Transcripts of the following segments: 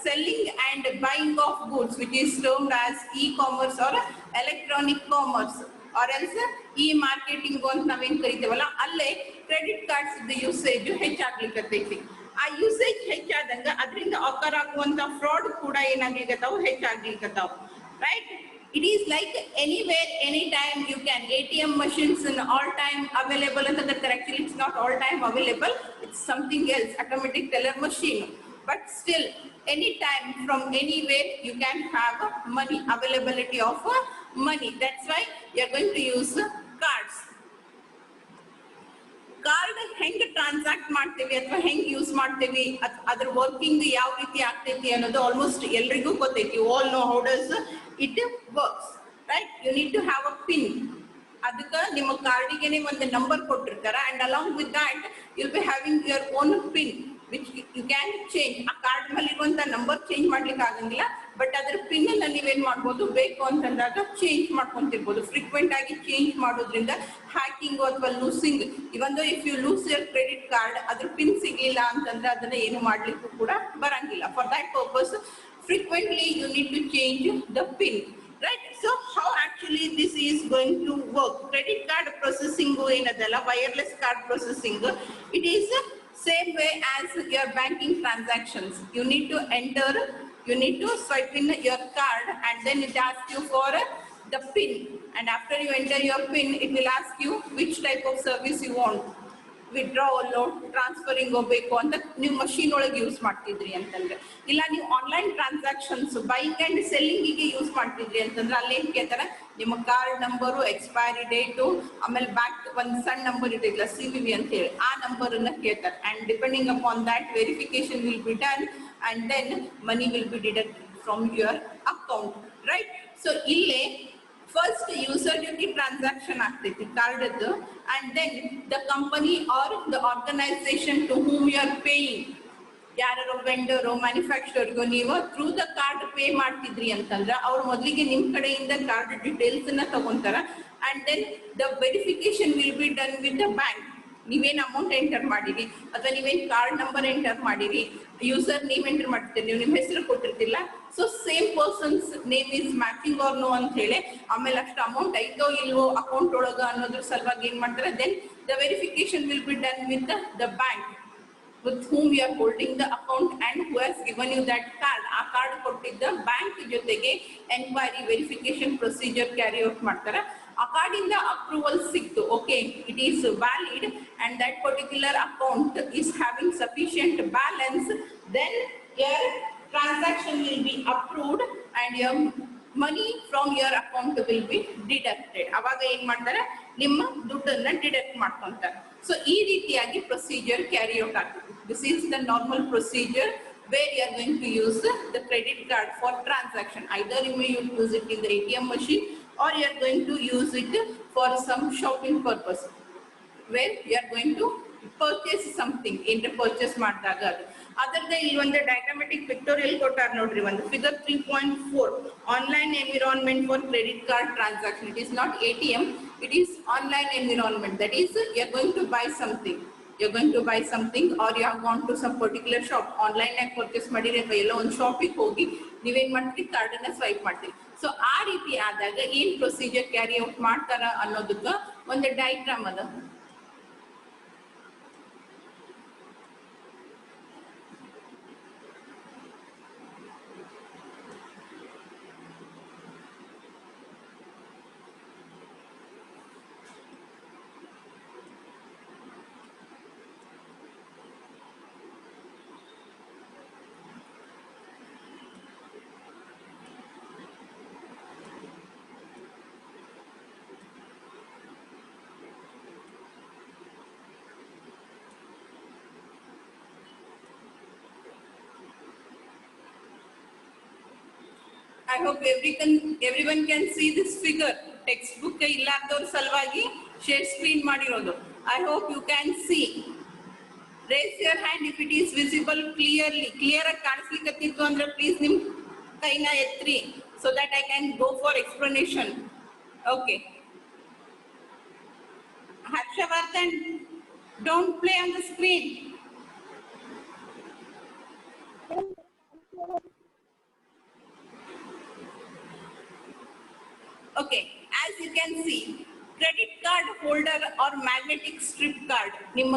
selling and buying of goods, which is termed as e-commerce or electronic commerce, or else e-marketing ಅಂತ ನಾವೇನ್ ಕರಿತೇವಲ್ಲ, ಅಲ್ಲೇ credit cards usage ಹೆಚ್ಚಾಗ್ಲಿಕ್ಕತ್ತೈತಿ. ಆ usage ಹೆಚ್ಚಾದಂಗ ಅದರಿಂದ ಆಕರ್ ಆಗುವಂತ fraud ಕೂಡ ಏನಾಗ್ಲಿಕ್ಕತ್ತಾವು, ಹೆಚ್ಚಾಗ್ಲಿಕ್ಕತ್ತಾವು. Right? It is like anywhere, anytime you can. ATM machines in all time available ಅಂತ ಕರೀತಾರೆ. Actually it's not all time available, it's something else, automatic teller machine. But still, anytime from anywhere you can have money, availability of money. That's why you are going to use cards. Card ಹೆಂಗೆ transact ಮಾಡ್ತೀವಿ ಅಥವಾ ಹೆಂಗೆ use ಮಾಡ್ತೀವಿ, ಅದ್ರ working ಯಾವ ರೀತಿ ಆಗ್ತೈತಿ ಅನ್ನೋದು ಆಲ್ಮೋಸ್ಟ್ ಎಲ್ರಿಗೂ ಗೊತ್ತೈತಿ. You all know how does it works, right? You need to have a pin. ಅದಕ್ಕೆ ನಿಮ್ಮ ಕಾರ್ಡಿಗೆ ಒಂದು ನಂಬರ್ ಕೊಟ್ಟಿರ್ತಾರ, and along with that you'll be having your own pin which you can change. ಆ ಕಾರ್ಡ್ ಮೇಲೆ ಇರುವಂತ ನಂಬರ್ ಚೇಂಜ್ ಮಾಡ್ಲಿಕ್ಕೆ ಆಗಂಗಿಲ್ಲ, ಬಟ್ ಅದ್ರ ಪಿನ್ ಅನ್ನ ನೀವೇನ್ ಮಾಡ್ಬೋದು, ಬೇಕು ಅಂತಂದಾಗ ಚೇಂಜ್ ಮಾಡ್ಕೊಂತಿರ್ಬೋದು. ಫ್ರೀಕ್ವೆಂಟ್ ಆಗಿ ಚೇಂಜ್ ಮಾಡೋದ್ರಿಂದ ಹ್ಯಾಕಿಂಗ್ ಅಥವಾ losing, even though if you lose your credit card, ಅದ್ರ ಪಿನ್ ಸಿಗ್ಲಿಲ್ಲ ಅಂತಂದ್ರೆ ಅದನ್ನ ಏನು ಮಾಡ್ಲಿಕ್ಕೂ ಕೂಡ ಬರಂಗಿಲ್ಲ. For that purpose frequently you need to change the pin, right? So how actually this is going to work? Credit card processing ಏನದಲ್ಲ, wireless card processing, it is same way as your banking transactions. You need to enter, you need to swipe in your card, and then it asks you for the pin, and after you enter your pin it will ask you which type of service you want, withdrawal, transferring ಹೋಗ್ಬೇಕು ಅಂತ ನೀವು machine ಒಳಗೆ use ಮಾಡ್ತಿದ್ರಿ ಅಂತಂದ್ರೆ, ಇಲ್ಲ ನೀವು online transactions buying and ಸೆಲ್ಲಿಂಗಿಗೆ use ಮಾಡ್ತಿದ್ರಿ ಅಂತಂದ್ರೆ ಅಲ್ಲೇನ್ ಕೇಳ್ತಾರೆ, ನಿಮ್ಮ ಕಾರ್ಡ್ ನಂಬರು, ಎಕ್ಸ್ಪೈರಿ ಡೇಟು, ಆಮೇಲೆ ಬ್ಯಾಕ್ ಒಂದು ಸಣ್ಣ ನಂಬರ್ ಇಟ್ಟಿಲ್ಲ CVV ಅಂತ ಹೇಳಿ, ಆ ನಂಬರ್ ಅನ್ನ ಕೇಳ್ತಾರೆ. And depending upon that verification will be done, and then money will be deduct from your account, right? So ಇಲ್ಲೇ first user duty transaction ಆಗ್ತೈತಿ ಕಾರ್ಡದ್ದು, and then the company or the organization to whom you are paying, ಯಾರೋ vendor ಮ್ಯಾನುಫ್ಯಾಕ್ಚರರ್ಗೂ ನೀವು through the card pay ಮಾಡ್ತಿದ್ರಿ ಅಂತಂದ್ರೆ ಅವ್ರು ಮೊದಲಿಗೆ ನಿಮ್ ಕಡೆಯಿಂದ ಕಾರ್ಡ್ ಡೀಟೇಲ್ಸ್ ಅನ್ನ ತಗೊಂತಾರ, and then the verification will be done with the bank. ನೀವೇನು ಅಮೌಂಟ್ ಎಂಟರ್ ಮಾಡಿರಿ ಅಥವಾ ನೀವೇನು ಕಾರ್ಡ್ ನಂಬರ್ ಎಂಟರ್ ಮಾಡಿರಿ, ಯೂಸರ್ ನೇಮ್ ಎಂಟರ್ ಮಾಡ್ತೀರಿ, ನೀವು ನಿಮ್ಮ ಹೆಸರು ಕೊಟ್ಟಿರ್ತಿಲ್ಲ, so same person's name is matching or no ಅಂತ ಹೇಳಿ, ಆಮೇಲೆ ಅಷ್ಟು ಅಮೌಂಟ್ ಐತೋ ಇಲ್ವೋ ಅಕೌಂಟ್ ಒಳಗ ಅನ್ನೋದ್ರ ಸಲುವಾಗಿ ಏನ್ ಮಾಡ್ತಾರೆ, then the verification will be done with the bank with whom you are holding the account and who has given you that card. ಆ ಕಾರ್ಡ್ ಕೊಟ್ಟಿದ್ದ ಬ್ಯಾಂಕ್ ಜೊತೆಗೆ enquiry verification procedure carry out ಮಾಡ್ತಾರೆ. ಆ ಕಾರ್ಡಿಂದ ಅಪ್ರೂವಲ್ ಸಿಕ್ತು, okay it is valid and that particular account is having sufficient balance, then your transaction will be approved and your money from your account will be deducted. ಅವಾಗ ಏನ್ ಮಾಡ್ತಾರೆ, ನಿಮ್ಮ ದುಡ್ಡನ್ನ deduct ಮಾಡ್ಕೊಂತಾರೆ. ಸೊ ಈ ರೀತಿಯಾಗಿ ಪ್ರೊಸೀಜರ್ ಕ್ಯಾರಿ ಔಟ್ ಆಗ್ತದೆ. This is the normal procedure where you are going to use the credit card for transaction. Either you may use it in the ATM machine or you are going to use it for some shopping purpose, where you are going to purchase something in the purchase ಮಾಡಿದಾಗ. ಅದರದ ಇಲ್ಲಿ ಒಂದು diagrammatic pictorial ಕೊಟ್ಟಾರ ನೋಡ್ರಿ, ಒಂದು figure 3.4 online environment for credit card transaction. It is not ATM, it is online environment. That is, you are going to buy something, you're going to buy something or you have gone to some particular shop, online ಆಗಿ purchase ಮಾಡಿರಿ ಅಥವಾ ಎಲ್ಲೋ ಒಂದು ಶಾಪಿಗೆ ಹೋಗಿ ನೀವೇನ್ ಮಾಡ್ತೀರಿ, card ಅನ್ನ swipe ಮಾಡ್ತೀರಿ. ಸೊ ಆ ರೀತಿ ಆದಾಗ ಏನ್ ಪ್ರೊಸೀಜರ್ ಕ್ಯಾರಿ ಔಟ್ ಮಾಡ್ತಾರ ಅನ್ನೋದಕ್ಕ ಒಂದು ಡಯಾಗ್ರಾಮ್ ಅದ. I hope everyone can see this figure. Textbook illador salvagi share screen ಮಾಡಿರೋದು. I hope you can see. Raise your hand if it is visible clearly. Clear ಆಗಿ ಕಾಣಿಸ್ಲಿಕ್ಕತ್ತಿತ್ತು ಅಂದ್ರೆ please ನಿಮ್ ಕೈನ ಎತ್ರಿ so that I can go for explanation. Okay. Harshavardhan, don't play on the screen. Okay, as you can see, credit card holder or magnetic strip card. ನಿಮ್ಮ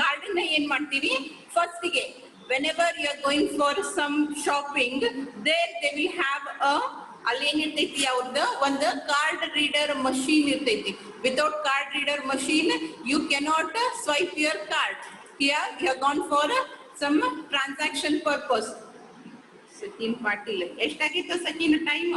card ನ ಏನ್ ಮಾಡ್ತೀವಿ first ಗೆ whenever you are going for some shopping, there they will have a ಅಲ್ಲಿ ಏನಿರ್ತೈತಿ ಅವ್ರದ್ದು ಒಂದು card reader machine ಇರ್ತೈತಿ. Without card reader machine you cannot swipe your card. Here you have gone for some transaction purpose. Sachin Patil ಎಷ್ಟಾಗಿತ್ತು Sachin time?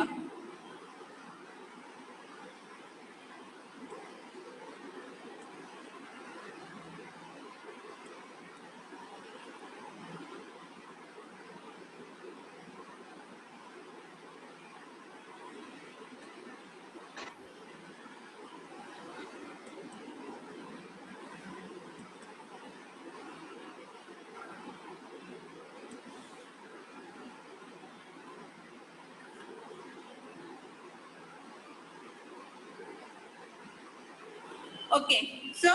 Okay, so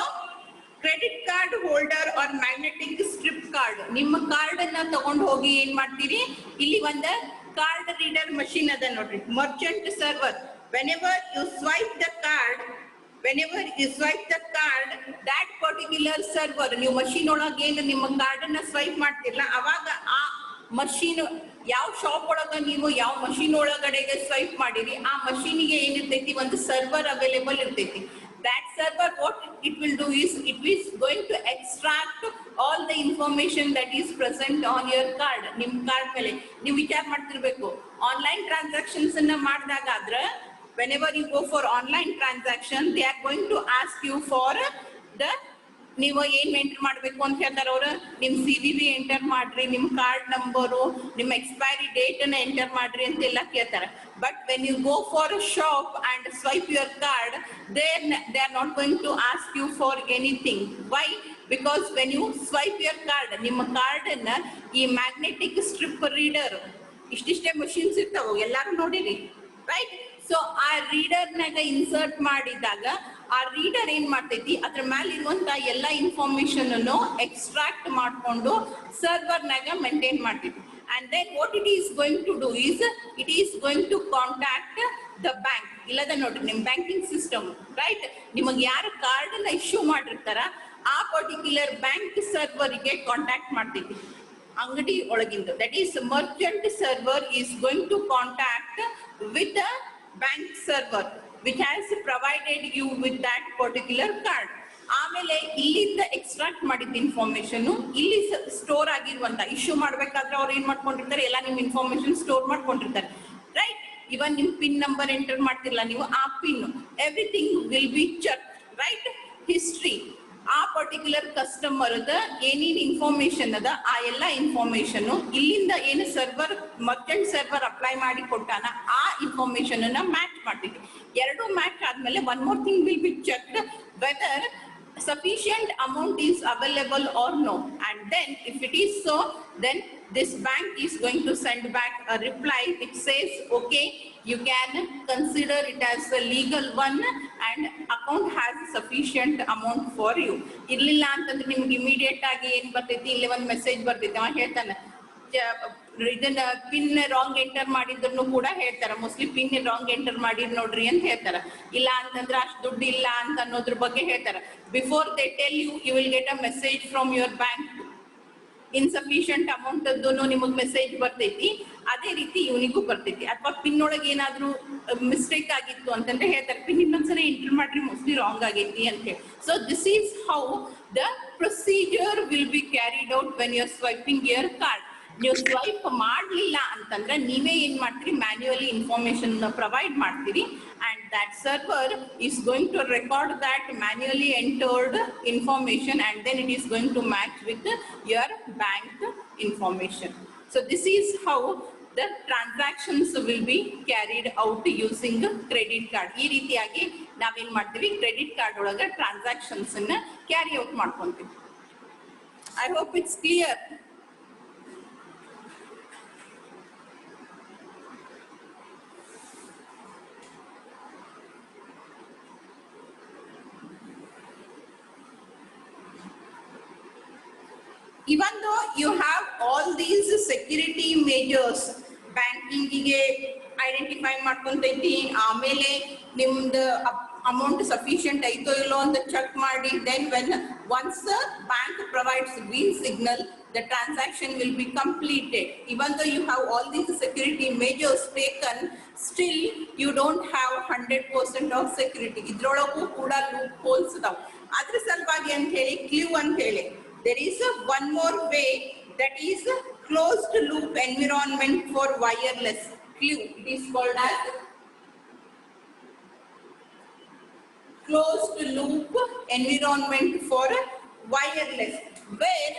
credit card holder or magnetic strip card. ನಿಮ್ಮ card ಅನ್ನ ತಗೊಂಡು ಹೋಗಿ ಏನ್ ಮಾಡ್ತೀರಿ, ಇಲ್ಲಿ ಒಂದು ಕಾರ್ಡ್ ರೀಡರ್ ಮಷೀನ್ ಅದ ನೋಡ್ರಿ, Merchant server. whenever you swipe the card, that particular server, ನೀವು ಮಷೀನ್ ಒಳಗೆ ಏನು ನಿಮ್ಮ ಕಾರ್ಡ್ ಅನ್ನ ಸ್ವೈಪ್ ಮಾಡ್ತಿರಲ್ಲ, ಅವಾಗ ಆ ಮಷೀನ್ ಯಾವ ಶಾಪ್ ಒಳಗ ನೀವು ಯಾವ ಮಷೀನ್ ಒಳಗಡೆಗೆ ಸ್ವೈಪ್ ಮಾಡಿರಿ, ಆ ಮಷೀನಿಗೆ ಏನಿರ್ತೈತಿ ಒಂದು ಸರ್ವರ್ ಅವೈಲೇಬಲ್ ಇರ್ತೈತಿ. That server, what it will do is, it is going to extract all the information that is present on your card. ನಿಮ್ ಕಾರ್ಡ್ ಮೇಲೆ ನೀವು ವಿಚಾರ ಮಾಡ್ತಿರ್ಬೇಕು, ಆನ್ಲೈನ್ ಟ್ರಾನ್ಸಾಕ್ಷನ್ಸ್ ಅನ್ನ ಮಾಡಿದಾಗಾದ್ರ whenever you go for online transaction, they are going to ask you for the ನೀವು ಏನ್ enter ಮಾಡ್ಬೇಕು ಅಂತ ಹೇಳ್ತಾರೆ ಅವ್ರು, ನಿಮ್ CVV ಎಂಟರ್ ಮಾಡ್ರಿ, ನಿಮ್ ಕಾರ್ಡ್ ನಂಬರು, ನಿಮ್ ಎಕ್ಸ್ಪೈರಿ ಡೇಟ್ ಅನ್ನ ಎಂಟರ್ ಮಾಡ್ರಿ ಅಂತ ಎಲ್ಲ ಕೇಳ್ತಾರೆ. But when you go for a shop and swipe your card, they are not going to ask you for anything. Why? Because when you swipe your card, ನಿಮ್ಮ card ಅನ್ನ ಈ magnetic strip reader, ಇಷ್ಟಿಷ್ಟೇ machines ಇರ್ತಾವ, ಎಲ್ಲಾರು ನೋಡಿರಿ right. So ಆ reader ನಾಗ insert ಮಾಡಿದಾಗ ಆ ರೀಡರ್ ಏನ್ ಮಾಡ್ತೈತಿ, ಅದ್ರ ಮೇಲೆ ಇರುವಂತ ಎಲ್ಲ ಇನ್ಫಾರ್ಮೇಶನ್ ಅನ್ನು ಎಕ್ಸ್ಟ್ರಾಕ್ಟ್ ಮಾಡ್ಕೊಂಡು ಸರ್ವರ್ ನಾಗ ಮೇಂಟೈನ್ ಮಾಡ್ತೈತಿ. And then what it is going to do is, it is going to contact the bank. ಇಲ್ಲದ ನೋಡ್ರಿ ನಿಮ್ ಬ್ಯಾಂಕಿಂಗ್ ಸಿಸ್ಟಮ್ ರೈಟ್, ನಿಮಗೆ ಯಾರು ಕಾರ್ಡ್ ಅನ್ನ ಇಶ್ಯೂ ಮಾಡಿರ್ತಾರ ಆ ಪರ್ಟಿಕ್ಯುಲರ್ ಬ್ಯಾಂಕ್ ಸರ್ವರ್ಗೆ ಕಾಂಟ್ಯಾಕ್ಟ್ ಮಾಡ್ತೈತಿ ಅಂಗಡಿ ಒಳಗಿಂದ. That is merchant server is going to contact with the bank server which has provided you with that particular card. ಆಮೇಲೆ ಇಲ್ಲಿಂದ ಎಕ್ಸ್ಟ್ರಾಕ್ಟ್ ಮಾಡಿದ ಇನ್ಫಾರ್ಮೇಶನ್ ಇಲ್ಲಿ ಸ್ಟೋರ್ ಆಗಿರುವಂತ, ಇಶ್ಯೂ ಮಾಡ್ಬೇಕಾದ್ರೆ ಅವ್ರು ಏನ್ ಮಾಡ್ಕೊಂಡಿರ್ತಾರೆ, ಎಲ್ಲ ನಿಮ್ ಇನ್ಫಾರ್ಮೇಶನ್ ಸ್ಟೋರ್ ಮಾಡ್ಕೊಂಡಿರ್ತಾರೆ ರೈಟ್. ಇವನ್ ನಿಮ್ ಪಿನ್ ನಂಬರ್ ಎಂಟರ್ ಮಾಡ್ತಿರಲ್ಲ ನೀವು, ಆ pin everything will be check right. History, ಆ ಪರ್ಟಿಕ್ಯುಲರ್ ಕಸ್ಟಮರ್ ಏನೇನ್ ಇನ್ಫಾರ್ಮೇಶನ್ ಅದ ಆ ಎಲ್ಲ ಇನ್ಫಾರ್ಮೇಶನ್ ಇಲ್ಲಿಂದ ಏನು ಸರ್ವರ್ ಮರ್ಚೆಂಟ್ ಸರ್ವರ್ ಅಪ್ಲೈ ಮಾಡಿ ಕೊಟ್ಟಾನ ಆ ಇನ್ಫಾರ್ಮೇಶನ್ ಅನ್ನ ಮ್ಯಾಚ್ ಮಾಡ್ತೀವಿ. ಎರಡು ಮ್ಯಾಚ್ ಆದ್ಮೇಲೆ one more thing will be checked whether sufficient amount is available or no, and then if it is so, then this bank is going to send back a reply which says okay, you can consider it as a legal one and account has sufficient amount for you. irlilla antandre nimge immediate agi en bartೈತಿ, ಇಲ್ಲಿ ಒಂದು message ಬರ್ತೈತಿ, ಅವ ಹೇಳ್ತಾನೆ ಇದನ್ನ pin wrong enter ಮಾಡಿದ್ರು ಕೂಡ ಹೇಳ್ತಾರ, mostly pin wrong enter ಮಾಡಿರ್ ನೋಡ್ರಿ ಅಂತ ಹೇಳ್ತಾರ. ಇಲ್ಲ ಅಂತಂದ್ರೆ ಅಷ್ಟು ದುಡ್ಡು ಇಲ್ಲ ಅಂತ ಅನ್ನೋದ್ರ ಬಗ್ಗೆ ಹೇಳ್ತಾರ. Before they tell you, you will get a message from your bank, insufficient amount ಅದ್ದು ನಿಮಗ್ ಮೆಸೇಜ್ ಬರ್ತೈತಿ. ಅದೇ ರೀತಿ ಇವನಿಗೂ ಬರ್ತೈತಿ. ಅಥವಾ ಪಿನ್ ಒಳಗೆ ಏನಾದ್ರು ಮಿಸ್ಟೇಕ್ ಆಗಿತ್ತು ಅಂತಂದ್ರೆ ಹೇಳ್ತಾರೆ, ಪಿನ್ ಇನ್ನೊಂದ್ಸರಿ ಎಂಟರ್ ಮಾಡ್ರಿ, ಮೋಸ್ಟ್ಲಿ ರಾಂಗ್ ಆಗೈತಿ ಅಂತ ಹೇಳಿ. So this is how the procedure will be carried out when you are swiping your card. ನೀವು ಸ್ವೈಪ್ ಮಾಡಲಿಲ್ಲ ಅಂತಂದ್ರೆ ನೀವೇ ಏನ್ ಮಾಡ್ತೀರಿ, ಮ್ಯಾನ್ಯುಯಲಿ ಇನ್ಫಾರ್ಮೇಶನ್ ಪ್ರೊವೈಡ್ ಮಾಡ್ತೀರಿ and that server is going to record that manually entered information and then it is going to match with your bank information. So this is how the transactions will be carried out using credit card. ಈ ರೀತಿಯಾಗಿ ನಾವೇನ್ ಮಾಡ್ತೀವಿ, credit card ಒಳಗೆ transactions ಅನ್ನ carry out ಮಾಡ್ಕೊಂತೀವಿ. I hope it's clear. Even though you have all these security majors ಬ್ಯಾಂಕಿಂಗಿಗೆ identify ಮಾಡ್ಕೊಂತೈತಿ, ಆಮೇಲೆ ನಿಮ್ದು ಅಮೌಂಟ್ ಸಫಿಷಿಯಂಟ್ ಐತೋ ಇಲ್ಲೋ ಅಂತ ಚೆಕ್ ಮಾಡಿ, then when once the bank provides green signal, the transaction will be completed. Even though you have all these security measures taken, still you don't have 100% of security. ಇದ್ರೊಳಗೂ ಕೂಡ loop holes ಇದಾವ. ಅದ್ರ ಸಲುವಾಗಿ ಅಂತ ಹೇಳಿ clue ಅಂತ ಹೇಳಿ there is one more way, that is closed loop environment for wireless. Clue, it is called as closed loop environment for wireless, where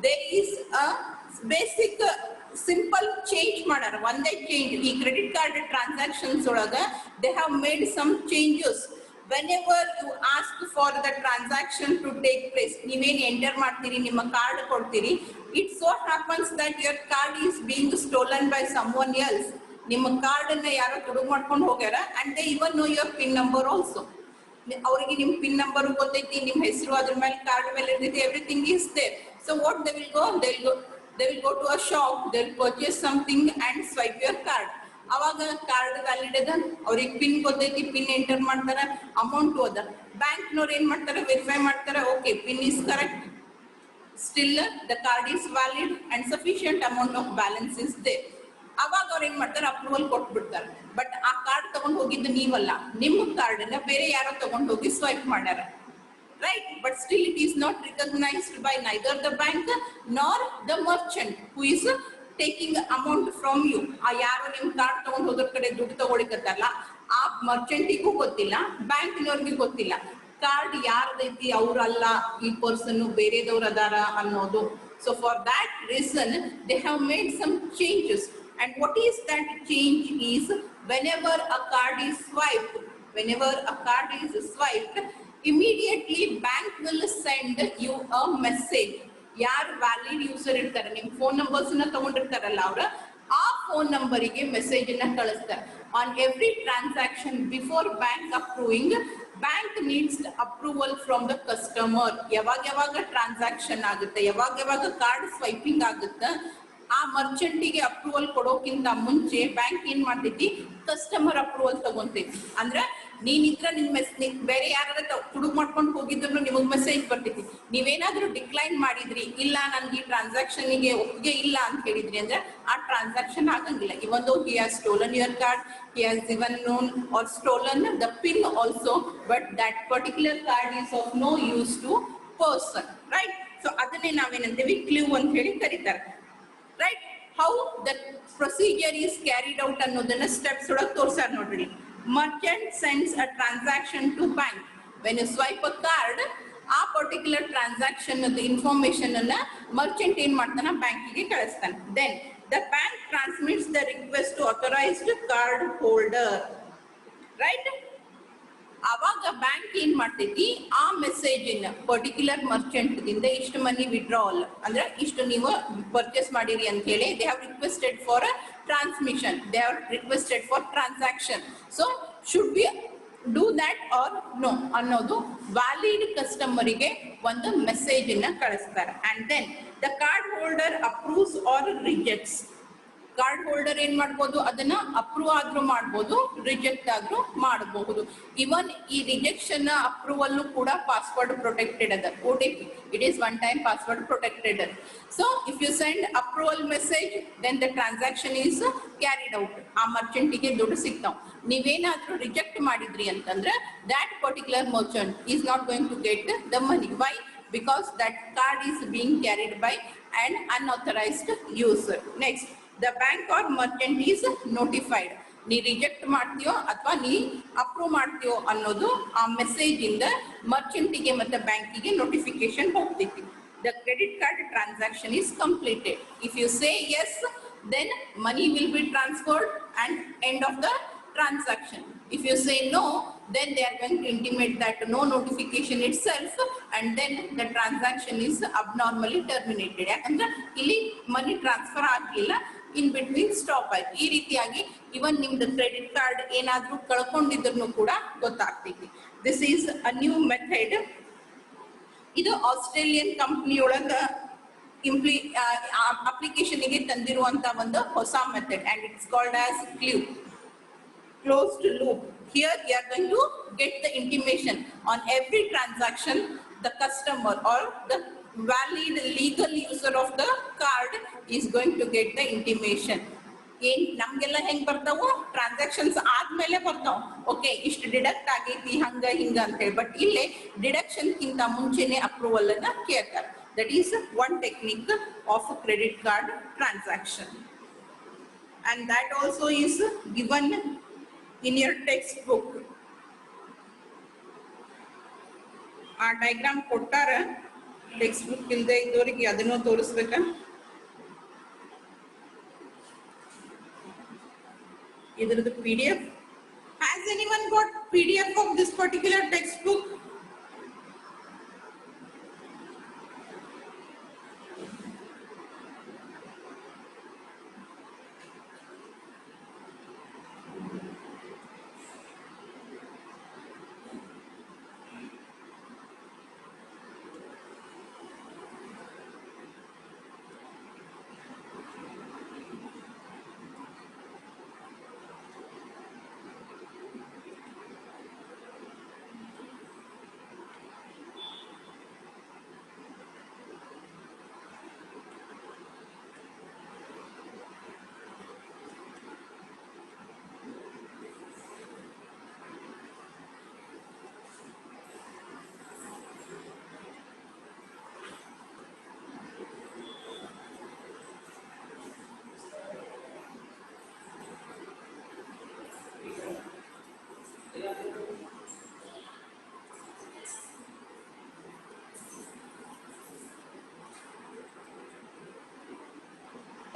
there is a basic simple change madar. One day change the credit card transactions olaga they have made some changes. Whenever you ask for the transaction to take place, ನೀವೇನು enter ಮಾಡ್ತೀರಿ, ನಿಮ್ಮ card ಕೊಡ್ತೀರಿ, it so happens that your card is being stolen by someone else. ನಿಮ್ಮ card ಅನ್ನ ಯಾರೋ ತುಡುಗ್ ಮಾಡ್ಕೊಂಡು ಹೋಗ್ಯಾರ, and they even know your PIN number also. ಅವರಿಗೆ ನಿಮ್ಮ ಪಿನ್ ನಂಬರ್ ಗೊತ್ತೈತಿ, ನಿಮ್ಮ ಹೆಸರು ಅದ್ರ ಮೇಲೆ ಕಾರ್ಡ್ ಮೇಲೆ ಇರ್ತೈತಿ, everything is there. So what they will go to a shop, they will purchase something and swipe your card. ಅವಾಗ ಕಾರ್ಡ್ ವ್ಯಾಲಿಡ್ ಅದ, ಅವ್ರಿಗೆ ಪಿನ್ ಗೊತ್ತೈತಿ, ಪಿನ್ ಎಂಟರ್ ಮಾಡ್ತಾರ, ಅಮೌಂಟ್ ಹೋದ, ಬ್ಯಾಂಕ್ನವ್ರು ಏನ್ ಮಾಡ್ತಾರೆ, ವೆರಿಫೈ ಮಾಡ್ತಾರೆ, okay pin is correct, still the card is valid and sufficient amount of balance is there. ಅವಾಗ ಅವ್ರು ಏನ್ ಮಾಡ್ತಾರೆ, ಅಪ್ರೂವಲ್ ಕೊಟ್ಬಿಡ್ತಾರೆ. ಬಟ್ ಆ ಕಾರ್ಡ್ ತಗೊಂಡ್ ಹೋಗಿದ್ದು ನೀವಲ್ಲ, ನಿಮ್ಮ ಕಾರ್ಡ್ ಅನ್ನ ಬೇರೆ ಯಾರೋ ತಗೊಂಡ್ ಹೋಗಿ ಸ್ವೈಪ್ ಮಾಡ್ಯಾರ, right? But still it is not recognised by neither the bank nor the merchant who is taking amount from you. ಆ ಯಾರು ನಿಮ್ ಕಾರ್ಡ್ ತಗೊಂಡ್ ಹೋದ್ರ ಕಡೆ ದುಡ್ಡು ತಗೊಳಿಕತ್ತಲ್ಲ, ಆ ಮರ್ಚೆಂಟಿಗೂ ಗೊತ್ತಿಲ್ಲ, ಬ್ಯಾಂಕ್ನವ್ರಿಗೆ ಗೊತ್ತಿಲ್ಲ ಕಾರ್ಡ್ ಯಾರ್ದೈತಿ, ಅವ್ರಲ್ಲ ಈ ಪರ್ಸನ್ ಬೇರೆದವ್ರು ಅದಾರ ಅನ್ನೋದು. So for that reason they have made some changes. And what is that change is, whenever a card is swiped, immediately bank will send you a message. ಯಾರು ವ್ಯಾಲಿಡ್ ಯೂಸರ್ ಇರ್ತಾರೆ, ನಿಮ್ phone numbers ನ ತಗೊಂಡಿರ್ತಾರಲ್ಲ, ಅವ್ರ ಆ phone ನಂಬರಿಗೆ message ಅನ್ನ ಕಳಿಸ್ತಾರೆ. On every transaction before bank approving, bank needs approval from the customer. ಯಾವಾಗ ಟ್ರಾನ್ಸಾಕ್ಷನ್ ಆಗುತ್ತೆ, ಯಾವಾಗ ಕಾರ್ಡ್ ಸ್ವೈಪಿಂಗ್ ಆಗುತ್ತೆ, ಆ ಮರ್ಚೆಂಟಿಗೆ ಅಪ್ರೂವಲ್ ಕೊಡೋಕ್ಕಿಂತ ಮುಂಚೆ ಬ್ಯಾಂಕ್ ಏನ್ ಮಾಡ್ತೈತಿ, ಕಸ್ಟಮರ್ ಅಪ್ರೂವಲ್ ತಗೊಂತೈತಿ. ಅಂದ್ರ ನೀನಿದ್ರ ನಿಮ್ ಬೇರೆ ಯಾರ ತುಡುಗ್ ಮಾಡ್ಕೊಂಡು ಹೋಗಿದ್ರು ನಿಮಗ್ ಮೆಸೇಜ್ ಬರ್ತೈತಿ. ನೀವೇನಾದ್ರೂ ಡಿಕ್ಲೈನ್ ಮಾಡಿದ್ರಿ, ಇಲ್ಲ ನನ್ಗೆ ಈ ಟ್ರಾನ್ಸಾಕ್ಷನ್ಗೆ ಒಪ್ಪಿಗೆ ಇಲ್ಲ ಅಂತ ಹೇಳಿದ್ರಿ ಅಂದ್ರೆ ಆ ಟ್ರಾನ್ಸಾಕ್ಷನ್ ಆಗಂಗಿಲ್ಲ. ಇವನ್ ದೋ he has stolen your card, he has even known or stolen the PIN also, but that particular card is of no use to person, right? So ಅದನ್ನೇ ನಾವೇನಂತೀವಿ, ಕ್ಲೂ ಅಂತ ಹೇಳಿ ಕರೀತಾರೆ. Right? How the procedure is carried out ಅನ್ನೋದನ್ನ steps ಒಳಗೆ ತೋರ್ಸಾರ ನೋಡ್ರಿ. Merchant sends a transaction to bank. When you swipe a card, ಆ particular transaction information ಅನ್ನ ಮರ್ಚೆಂಟ್ ಏನ್ ಮಾಡ್ತಾನ, ಬ್ಯಾಂಕಿಗೆ ಕಳಿಸ್ತಾನೆ. Then the bank transmits the request to authorized card holder. Right? ಅವಾಗ ಬ್ಯಾಂಕ್ ಏನ್ ಮಾಡ್ತೈತಿ, ಆ ಮೆಸೇಜ್ ಇನ್ ಪರ್ಟಿಕ್ಯುಲರ್ ಮರ್ಚೆಂಟ್ ದಿಂದ ಇಷ್ಟು ಮನಿ ವಿಡ್ರಾವಲ್ ಅಂದ್ರೆ ಇಷ್ಟು ನೀವು ಪರ್ಚೇಸ್ ಮಾಡಿರಿ ಅಂತ ಹೇಳಿ they have requested for transmission, they have requested for transaction. So should be do that or no ಅನ್ನೋದು ವ್ಯಾಲಿಡ್ ಕಸ್ಟಮರಿಗೆ ಒಂದು ಮೆಸೇಜ್ ಅನ್ನ ಕಳಿಸ್ತಾರೆ. And then the card holder approves or rejects. Card holder ಏನ್ ಮಾಡ್ಬೋದು, ಅದನ್ನ ಅಪ್ರೂವ್ ಆದ್ರೂ ಮಾಡ್ಬೋದು, ರಿಜೆಕ್ಟ್ ಆದ್ರೂ ಮಾಡಬಹುದು. ಇವನ್ ಈ ರಿಜೆಕ್ಷನ್ ಅಪ್ರೂವಲ್ ಕೂಡ ಪಾಸ್ವರ್ಡ್ ಪ್ರೊಟೆಕ್ಟೆಡ್ ಅದ. OTP, it is one time password protected. So if you send approval message, then the transaction is carried out. ಆ ಮರ್ಚೆಂಟಿಗೆ ದುಡ್ಡು ಸಿಗ್ತಾವ್. ನೀವೇನಾದ್ರೂ ರಿಜೆಕ್ಟ್ ಮಾಡಿದ್ರಿ ಅಂತಂದ್ರೆ that particular merchant is not going to get the money. Why? Because that card is being carried by an unauthorized user. Next, the bank or merchant is notified. ನೀ reject ಮಾಡ್ತೀಯೋ ಅಥವಾ ನೀ ಅಪ್ರೂವ್ ಮಾಡ್ತೀಯೋ ಅನ್ನೋದು ಆ message ಇಂದ ಮರ್ಚೆಂಟಿಗೆ ಮತ್ತೆ ಬ್ಯಾಂಕಿಗೆ notification ಹೋಗ್ತೈತಿ. The credit card transaction is completed. If you say yes, then money will be transferred and end of the transaction. If you say no, then they are going to intimate that no notification itself, and then the transaction is abnormally terminated. ಯಾಕಂದ್ರೆ ಇಲ್ಲಿ money transfer ಆಗಲಿಲ್ಲ, in between stop ಆಯ್ತು. ಈ ರೀತಿಯಾಗಿ ಇವನ್ ನಿಮ್ದು credit card ಏನಾದ್ರೂ ಕಳ್ಕೊಂಡಿದ್ರು ಕೂಡ ಗೊತ್ತಾಗ್ತೈತಿ. This is a new method. ಇದು ಆಸ್ಟ್ರೇಲಿಯನ್ ಕಂಪ್ನಿ ಒಳಗ ಅಪ್ಲಿಕೇಶನ್ ಗೆ ತಂದಿರುವಂತ ಒಂದು ಹೊಸ method, and it's called as CLUE, closed loop. Here you are going to get the intimation on every transaction. The customer or the valid legal user of the card is going to get the intimation. ಏನ್ ನಮ್ಗೆಲ್ಲ ಹೆಂಗ್ ಬರ್ತಾವು, transactions ಆದ್ಮೇಲೆ ಬರ್ತಾವ. Okay, ಇಷ್ಟು deduct ಆಗೈತಿ ಹಂಗ ಹಿಂಗ ಅಂತ ಹೇಳಿ. ಬಟ್ ಇಲ್ಲೇ ಡಿಡಕ್ಷನ್ ಕಿಂತ ಮುಂಚೆನೆ ಅಪ್ರೂವಲ್ ಅನ್ನ ಕೇಳ್ತಾರೆ. That is one technique of credit card transaction, and that also is given in your textbook. ಆ ಡಯಾಗ್ರಾಮ್ ಕೊಟ್ಟಾರ ಟೆಕ್ಸ್ಟ್ ಬುಕ್ ಇಲ್ಲದೆ ಇದ್ದವರಿಗೆ ಅದನ್ನು ತೋರಿಸ್ಬೇಕಾ? ಇದ್ರದ್ದು PDF. Has anyone got PDF of this particular textbook?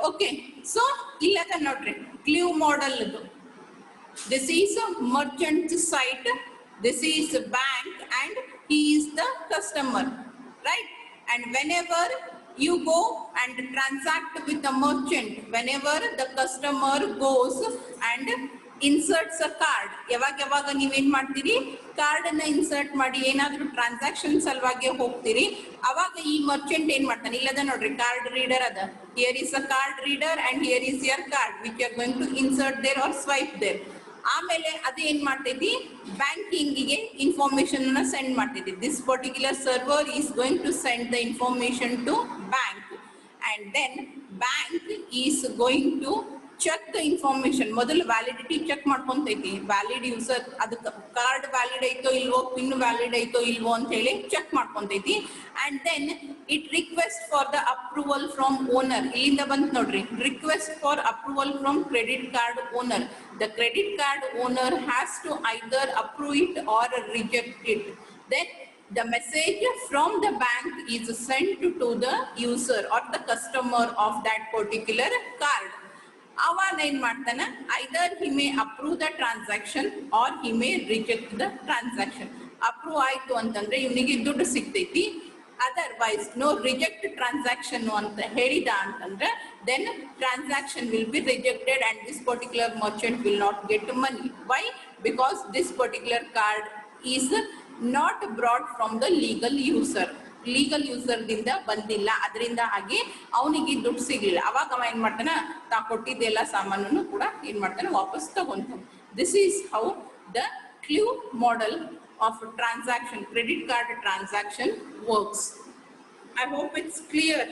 Okay, so illada nodri CLUE model idu. This is a merchant site, this is a bank, and he is the customer, right? And whenever you go and transact with a merchant, whenever the customer goes and inserts a card, ಯಾವಾಗ ನೀವೇನ್ ಮಾಡ್ತೀರಿ, card ಅನ್ನ insert ಮಾಡಿ ಏನಾದ್ರೂ transaction ಸಲುವಾಗಿ ಹೋಗ್ತೀರಿ, ಅವಾಗ ಈ ಮರ್ಚೆಂಟ್ ಏನ್ ಮಾಡ್ತಾನೆ, ಇಲ್ಲದ ನೋಡ್ರಿ ಕಾರ್ಡ್ ರೀಡರ್ ಅದ, here is a card reader and here is your card which are going to insert there or swipe there. ಆಮೇಲೆ ಅದು ಏನ್ ಮಾಡ್ತೈತಿ, ಬ್ಯಾಂಕಿಂಗಿಗೆ ಇನ್ಫಾರ್ಮೇಶನ್ ಅನ್ನ ಸೆಂಡ್ ಮಾಡ್ತೈತಿ. This particular server is going to send the information to bank, and then bank is going to check the information. ಮೊದಲು validity check ಮಾಡ್ಕೊಂತೈತಿ, valid user ಅದಕ್ಕೆ ಕಾರ್ಡ್ ವ್ಯಾಲಿಡ್ ಐತೋ ಇಲ್ವೋ, ಪಿನ್ ವ್ಯಾಲಿಡ್ ಐತೋ ಇಲ್ವೋ ಅಂತ ಹೇಳಿ ಚೆಕ್ ಮಾಡ್ಕೊಂತೈತಿ. And then it request for the approval from owner. ಇಲ್ಲಿಂದ ಬಂತು ನೋಡ್ರಿ, request for approval from credit card owner. The credit card owner has to either approve it or reject it. Then the message from the bank is sent to the user or the customer of that particular card. ಅವಾಗ ಏನ್ ಮಾಡ್ತಾನ, either he may approve the transaction or he may reject the transaction. Approve ಆಯ್ತು ಅಂತಂದ್ರೆ ಇವನಿಗೆ ದುಡ್ಡು ಸಿಗ್ತೈತಿ, otherwise no reject transaction ಅಂತ ಹೇಳಿದ ಅಂತಂದ್ರೆ then transaction will be rejected and this particular merchant will not get money. Why? Because this particular card is not brought from the legal user. Legal user ದಿಂದ ಬಂದಿಲ್ಲ, ಅದರಿಂದ ಹಾಗೆ ಅವನಿಗೆ ದುಡ್ಡು ಸಿಗ್ಲಿಲ್ಲ. ಅವಾಗ ಅವ ಏನ್ ಮಾಡ್ತಾನ, ತಾ ಕೊಟ್ಟಿದ್ದೆಲ್ಲ ಸಾಮಾನು ಕೂಡ ಏನ್ ಮಾಡ್ತಾನೆ, ವಾಪಸ್ ತಗೊಂತಾನೆ. This is how the CLUE model of transaction, credit card transaction works. I hope it's clear.